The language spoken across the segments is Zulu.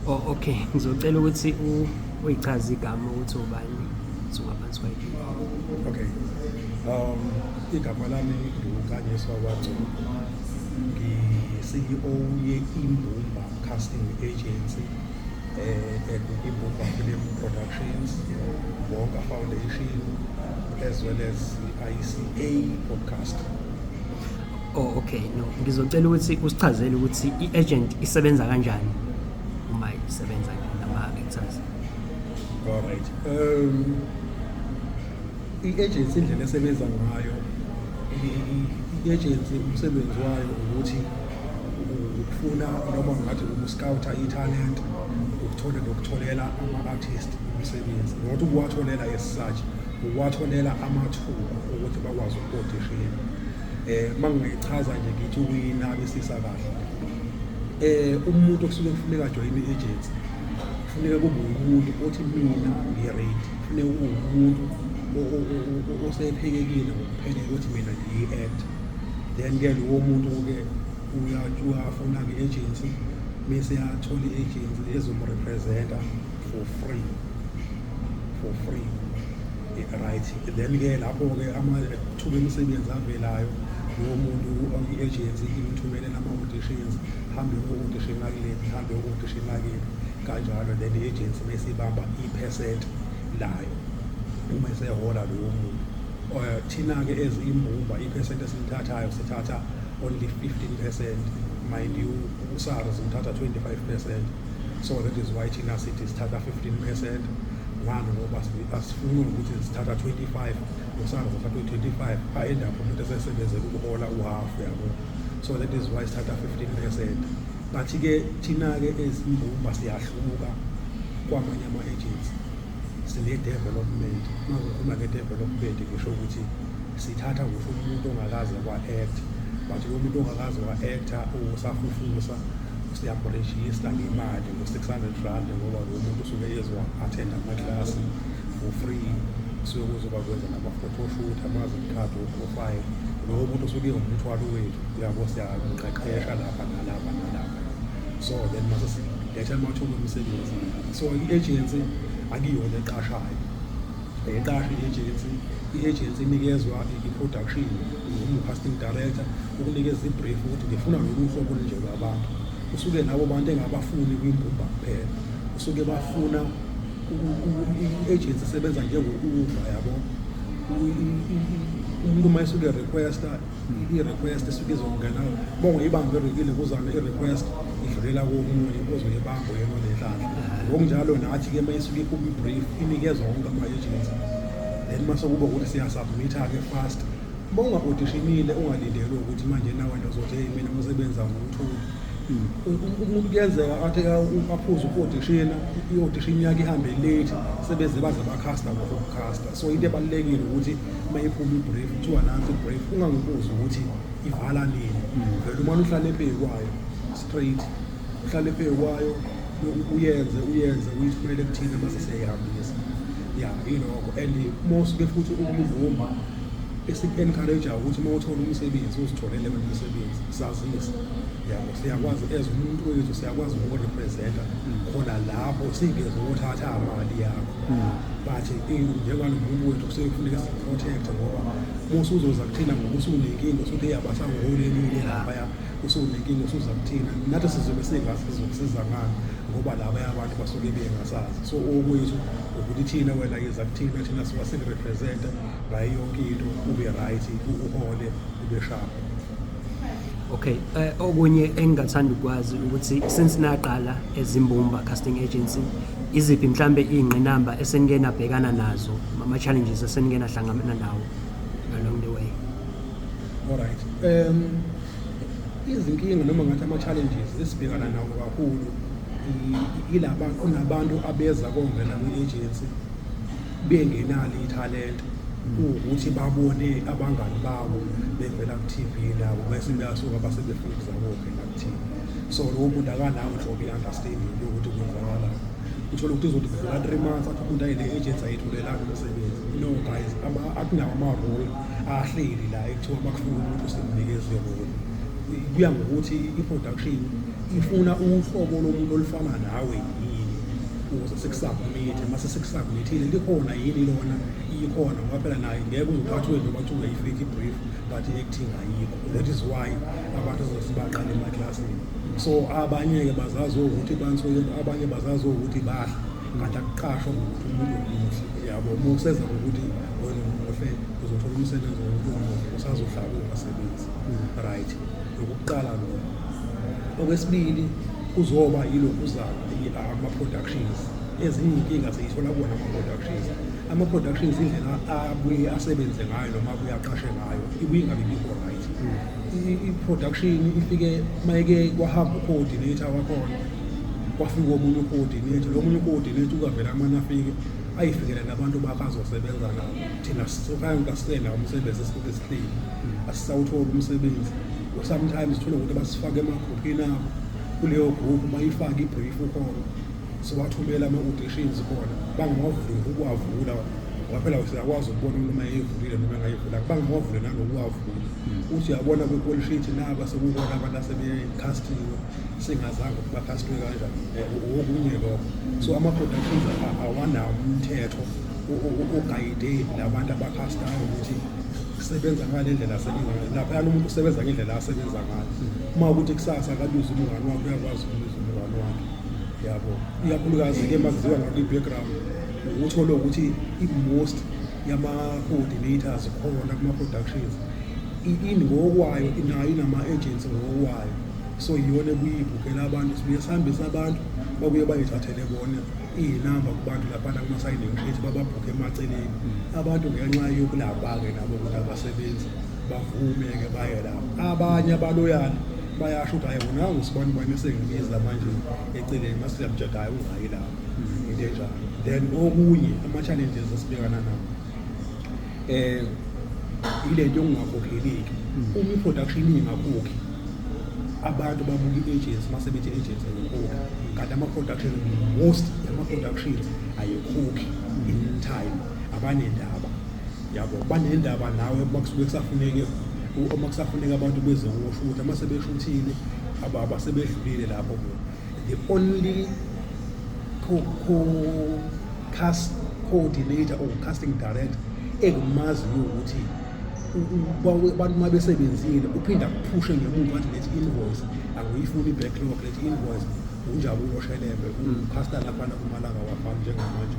Oh, okay. Ngizocela ukuthi uyichaze igama ukuthi ubani singaphansi kwakhe. Okay. Igama lami ngiwuKanyiswa kwaNgcobo. Ngi-CEO ye-Imbumba Casting Agency, Imbumba Film Productions, Wonga Foundation, as well as ICA Podcast. Oh, okay. No, ngizocela ukuthi usichazele ukuthi i-agent isebenza kanjani uma isebenza nama-actors. All right. I-agency indlela esebenza ngayo, i-agency umsebenzi wayo ukuthi ukufuna noma ngathi ukuscouta i-talent, ukutholela ama-artist umsebenzi, not ukuwatholela as such, ukuwatholela amathuba ukuthi bakwazi uku-audition. Mangichaza nje ngithi ukuyinabisisa kahle. Umuntu okusuke kufuneka ajoyine i-agency, kufuneka kube umuntu othi mina ngi-ready, kufuneka kube umuntu osephekekile ngokuphelele ukuthi mina ngiyi-act. Then-ke lowo muntu-ke uyafuna nge-agency, bese yathola i-agency ezomrepresenta for free. Right. Then-ke lapho-ke amathuba emisebenzi avelayo, lowo muntu i-agency imthumelela ama-auditions, hambe uku-audition nakile, hambe uku-audition nakile, kanjalo. Then i-agency bese ibamba i-percent layo uma esehola lowo muntu. Thina-ke as Imbumba, i-percent esilithathayo sithatha only 15%. Mind you, uSARS uthatha 25%. So that is why thina sithi sithatha 15%. Ngani ngoba asifuni ukuthi sithatha 25, uSARS uthatha 25, end up umuntu esesebenzela ukuhola u-half yabo. So that is why sithatha 15%. But-ke thina-ke as Imbumba siyahluka kwamanye ama-agency. Sine-development. Uma nge-development ngisho ukuthi sithatha ngisho umuntu ongakaze kwa-act, but lo muntu ongakaze wa-acta usafufusa, siyamrejista ngemali ngo-R600 ngoba lo muntu usuke ezwa-attend amaklasi for free, suke kuzoba kwenza nama-photoshoot, amazi-card o-profile. Lowo muntu usuke ngumthwalo wethu, uyabo siyamqeqesha lapha nalapha nalapha. So then mase siletha amathuba emisebenzi. So i-agency akuyona eqashayo, eqasha i-agency inikezwa i-production, umu-casting director, ukunikeza i-brief ukuthi ngifuna lolu hlobo olunje lwabantu. Usuke labo bantu engabafuni kwimbumba kuphela, usuke bafuna i-agency isebenza njengo-Uber yabo. Umuntu uma esuke requesta, i-request esuke izongena, bonge ibanga erekile kuzana i-request idlulela komunye ozoyibamba yena onenhlanhla. Ngokunjalo nathi-ke uma isuke iphuma i-brief inikezwa wonke ama-agency. Then mase kuba ukuthi siyasubmit-ke fast. Uma unga-auditionile ungalindele ukuthi manje nawe uzothi hey mina umsebenzi angumtholi. Umuntu kuyenzeka athi aphuze uku-auditiona, i-audition yakhe ihambe late, sebeze baze bakhasta ngokukhasta. So into ebalulekile ukuthi uma iphuma i-brief, kuthiwa nansi i-brief, ungangibuzi ukuthi ivala nini. Vele umane uhlale phezu straight, uhlale phezu kwayo, uyenze uyithumele kuthina mase siyayihambisa. Yeah, and most-ke futhi Imbumba esi-encourage ukuthi uma uthola umsebenzi uzitholele wena umsebenzi, sazise. Yabo siyakwazi as umuntu wethu siyakwazi ukurepresenta khona lapho singeze ukuthatha imali yakho. But njengalo muntu wethu kusefuneka si-protect ngoba musu uzoza kuthina ngoba usunenkinga usuthi yabasangoholeni lapha usunenkinga usuza kuthina, nathi sizobe sizokusiza ngani ngoba laba abantu basuke bengasazi. So okwethu ukuthi thina wena yeza kuthina, thina siwaserepresenta ngayo yonke into, ube right, uhole, ube sharp. Okay, okunye engingathanda ukwazi ukuthi since naqala eZimbumba Casting Agency, iziphi mhlambe iy'ngqinamba eseningena bhekana nazo, ama-challenges eseningena hlangana nawo along the way? All right. Izinkinga noma ngathi ama-challenges esibhekana nawo kakhulu ilaba kunabantu abeza kongena kwi-agency bengenalo ithalente, ukuthi babone abangani babo bevela ku-TV nabo bese beyasuka base befuza kophela kuthina. So lowo muntu akanawo nhlobo i-understanding yokuthi kwenzakalani. Uthola ukuthi uzothi kuvela 3 months athi umuntu ayile agency ayithulelanga umsebenzi. No guys, akunawo ama-role ahleli la ekuthiwa bakufuna umuntu usemnikeze role. Kuya ngokuthi i-production ifuna uhlobo lomuntu olufana nawe yini ukuze sikusubmit mase sikusubmitile likhona yini lona ikhona ngoba phela naye ngeke uzothathwe noma kuthiwa i-fake brief but i-acting ayikho. That is why abantu sibaqala emaklasini. So abanye-ke bazazi ukuthi bansuke, abanye bazazi ukuthi bahle kanti akuqashwa ngokuthi umuntu omuhle yabo. Uma useza ngokuthi wena umuhle uzothola umsebenzi womuntu omuhle usazohlala ungasebenzi right. Lokuqala lo. Okwesibili kuzoba yilokhu uzama ama-productions. Ezinye inkinga siyithola kuwona ama-productions. Ama-productions indlela abuye asebenze ngayo noma abuye aqashe ngayo ibuye ingabi bikho right. I-production ifike mayeke kwahamba u-coordinator wakhona kwafika omunye u-coordinator, lo munye u-coordinator ukavela kumane afike ayifikele nabantu bakazosebenza nabo. Thina sifana sisena umsebenzi esisuke sihleli asisawuthola umsebenzi. Sometimes thola ukuthi basifake emagroupini abo, kuleyo group bayifake i-brief khona siwathumela ama-auditions khona bangawavuli ukuwavula ngoba phela siyakwazi ukubona noma eyivulile noma engayivula bangawavuli nanokuwavula. Uthi uyabona kwi-call sheet naba sekukhona abantu asebekhastiwe singazange ukuthi bakhastiwe kanjani okunye lokho. So ama-productions awanawo umthetho ogayide labantu abakhastayo ukuthi sebenza ngale ndlela asebenza ngayo. Lapha umuntu usebenza ngendlela asebenza ngayo. Uma ukuthi kusasa akabiza umngane wakhe uyakwazi ukubiza umngane wakhe yabo. Ikakhulukazi-ke makuziwa ngakwi-background uthola ukuthi i-most yama-coordinators khona kuma-productions ingokwayo inayo inama-agents ngokwayo. So iyona ekuyibhukhela abantu sibuye sihambise abantu babuye bayithathele bona iy'namba kubantu laphana kuma-signing sheet bababhukhe emaceleni. Abantu ngenxa yokulapha-ke nabo ukuthi abasebenzi bavume-ke baye lapho. Abanye abaloyali bayasho ukuthi hayi wona ngusibani bani esengibiza manje eceleni masiyamjeda hayi ungayi lapho into enjalo. Then okunye ama-challenges esibhekana nawo ile nto yokungakhokheli-ke. Uma i-production ingakhokhi abantu babuka i-agents mase bethi i-agents ayikhokhi kanti ama-production most yama-productions ayikhokhi in time. Abanendaba yabo, banendaba nawe bakusuke kusafuneke uma kusafuneka abantu bezewushutha mase beshuthile abasebedlulile lapho. The only cast coordinator or casting director engimaziyo ukuthi abantu uma besebenzile uphinda kuphushe ngemuva athi lethi invoice angiyifuni i-backlog, lethi invoice uNjabulo Shelembe ucasta laphana kumalanga wafana njengamanje.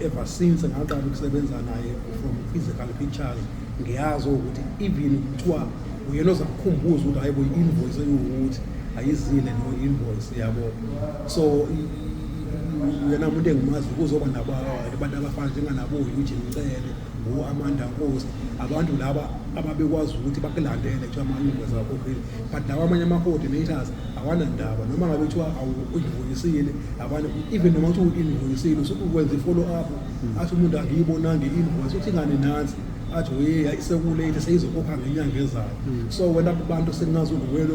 Ever since ngaqala ukusebenza naye from physical pictures ngiyazi ukuthi even kuthiwa uyena ozakukhumbuza ukuthi hayi bo i-invoice eyiwukuthi ayizile no invoice yabo. So yena umuntu engimazi kuzoba nabantu abafana njenganabo Eugene Mcele, Amanda Nkosi, abantu laba ababekwazi ukuthi bakulandele kuthiwa ama-invoice akhokhile. But lawa amanye ama-coordinators awanandaba noma ngabe kuthiwa u-invoice-ile abantu even noma kuthiwa u-invoice-ile usukwenza i-follow up athi umuntu angiyibonanga i-invoice uthi ingane nansi athi hayi sekulate seyizokhokha ngenyanga ezayo. So wena abantu seningazi uwena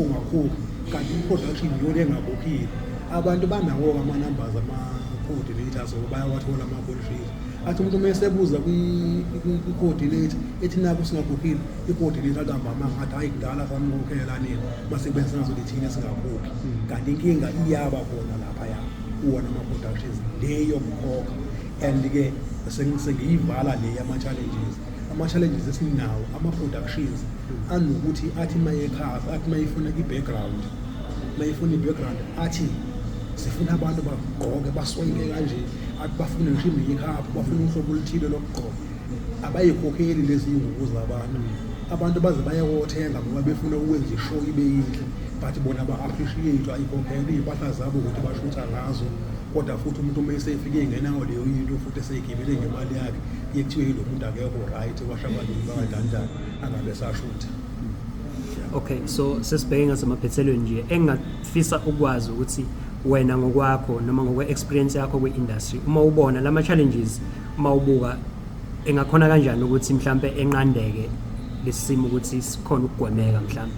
ongakhokhi kanti i-production yona engakhokhile. Abantu banawo ama-numbers ama-coordinators bayawathola ama-call sheet. Athi umuntu uma esebuza kwi-coordinator ethi naku singakhokhile i-coordinator akambama ngathi hayi kudala samukhokhela nini mase kube singazothi thina singakhokhi. Kanti inkinga iyaba khona laphaya kuwona ama-productions leyo mkhokha. And-ke sengiyivala le yama-challenges. Ama-challenges esinawo ama-productions anokuthi athi mayekhasa athi mayifuna i-background athi sifuna abantu bagqoke baswayike kanje athi bafune ngisho i-makeup bafuna uhlobo oluthile lokugqoka. Abayikhokheli lezi iy'ngubo zabantu. Abantu baze bayawothenga ngoba befuna ukwenza ishow ibe yinhle but bona ba-appreciate ayikhokhele iy'mpahla zabo ukuthi bashutha ngazo. Kodwa futhi umuntu uma esefike engenawo leyo into futhi eseyigibele ngemali yakhe iye kuthiwe yilo muntu akekho right washabalini bakanjani angabe esashutha. Okay, so sesibheke ngasemaphethelweni nje engingafisa ukwazi ukuthi wena ngokwakho noma ngokwe-experience yakho kwi-industry uma ubona lama-challenges uma ubuka engakhona kanjani ukuthi mhlampe enqandeke lesimo ukuthi sikhona ukugwemeka mhlampe.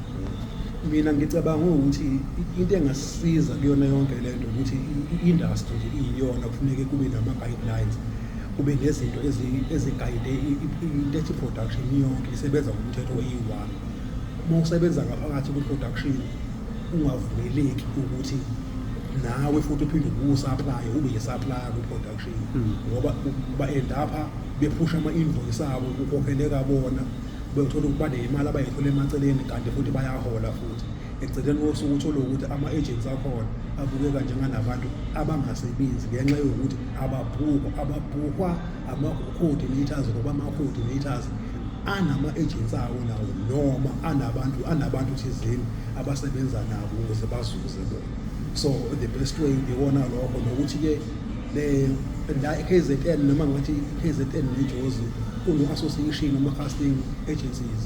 Mina ngicabanga ukuthi into engasisiza kuyona yonke lento ukuthi i-industry nje iyona kufuneke kube nama-guidelines, kube nezinto ezigayide into ethi production yonke isebenza ngomthetho oyi-1. Uma usebenza ngaphakathi kwi-production ungavumeleki ukuthi nawe futhi uphinde ubusaplaye ube yisupplier ku-production ngoba ba-endapha bephusha ama-invoice abo kukhokheleka bona bethola ukuba nemali abayithola emaceleni kanti futhi bayahola futhi eceleni kosuku uthole ukuthi ama-agents akhona abukeka njenganabantu abangasebenzi ngenxa yokuthi ababhukwa ama-coordinators ngoba ama-coordinators anama-agents awo nawo noma anabantu thizeni abasebenza nabo ukuze bazuze bona. So the best way ngibona lokho nokuthi-ke la KZN noma ngathi KZN neJozi kuno-association ama-casting agencies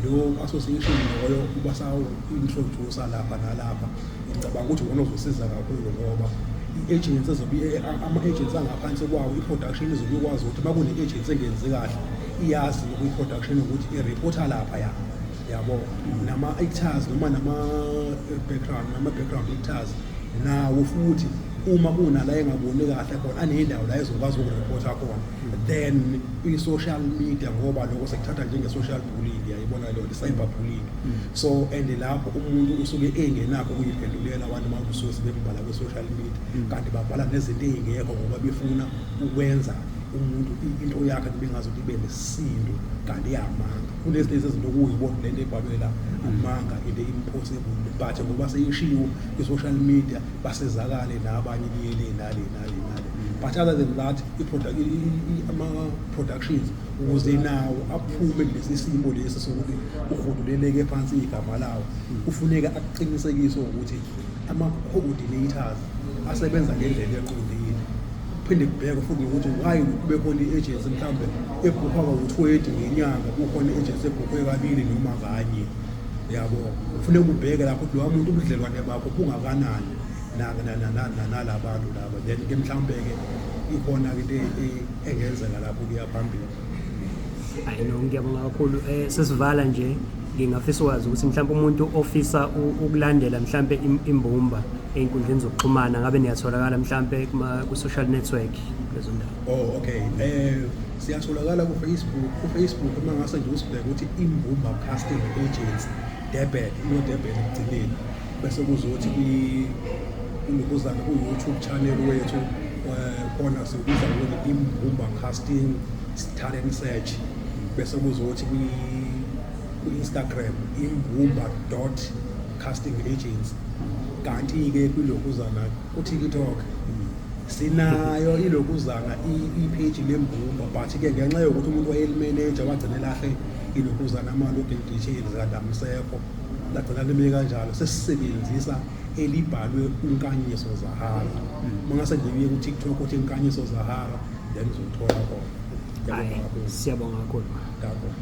lo association loyo ubasawu-introduce lapha nalapha. Ngicabanga ukuthi wona uzosiza kakhulu ngoba i-agents ama-agents angaphansi kwawo i-production izobe ikwazi ukuthi uma kune-agents engenzi kahle iyazi kwi-production ukuthi i-reporter lapha yabo nama-actors noma nama-background actors nawo futhi uma kunala engaboni kahle khona anendawo la ezokwazi ukureport khona. Then i-social media ngoba lokho sekuthatha njenge-social bullying yayibona leyo cyber bullying. So and lapho umuntu usuke engenakho ukuyiphendulela abantu makusuke sebebhala kwi-social media kanti babhala nezinto ezingekho ngoba befuna ukwenza umuntu into yakhe kube ngazuthi ibe nesisindo kanti iyamanga. Kunezinto ezinto kuyibona lento ebhalwe la amanga into impossible but ngoba seyishiwo kwi-social media basezakale nabanye liyele nale. But other than that ama-productions ukuze nawo aphume kulesi simo lesi sokuthi uvunduleleke phansi igama lawo kufuneka aqinisekise ukuthi ama-coordinators asebenza ngendlela eqondile. Phinde kubheke futhi ukuthi why kube khona i-agency mhlawumbe ebhukwa kawu-20 ngenyanga kukhona i-agency ebhukwe kabili noma kanye yabo. Kufuneka ubheke lapho ukuthi lowa muntu ubudlelwane bakho bungakanani nalabantu laba then-ke mhlawumbe-ke ikhona-ke into engenzeka lapho kuya phambili. Hayi no, ngiyabonga kakhulu. Sesivala nje ngingafisa ukwazi ukuthi mhlawumbe umuntu ofisa ukulandela mhlawumbe imbumba ey'nkundleni zokuxhumana ngabe niyatholakala mhlawumbe ku-social network lezo ndawo? Okay. Siyatholakala ku-Facebook uma ngase nje usibheke ukuthi Imbumba Casting Agents Durban, Durban ekugcineni bese kuzothi kulokuzana ku-YouTube channel wethu khona sikubiza ukuthi Imbumba Casting Talent Search bese kuzothi ku-Instagram imbumba.castingagents. Kanti-ke kulokuzana ku-TikTok sinayo ilokuzana i-page lembumba but-ke ngenxa yokuthi umuntu wayelimeneja wagcine lahle ilokuzana ama-login details kadamisekho lagcina lime kanjalo sesisebenzisa elibhalwe uNkanyiso Zahara. Mangase nje uye ku-TikTok uthi Nkanyiso Zahara then uzothola khona. Siyabonga kakhulu.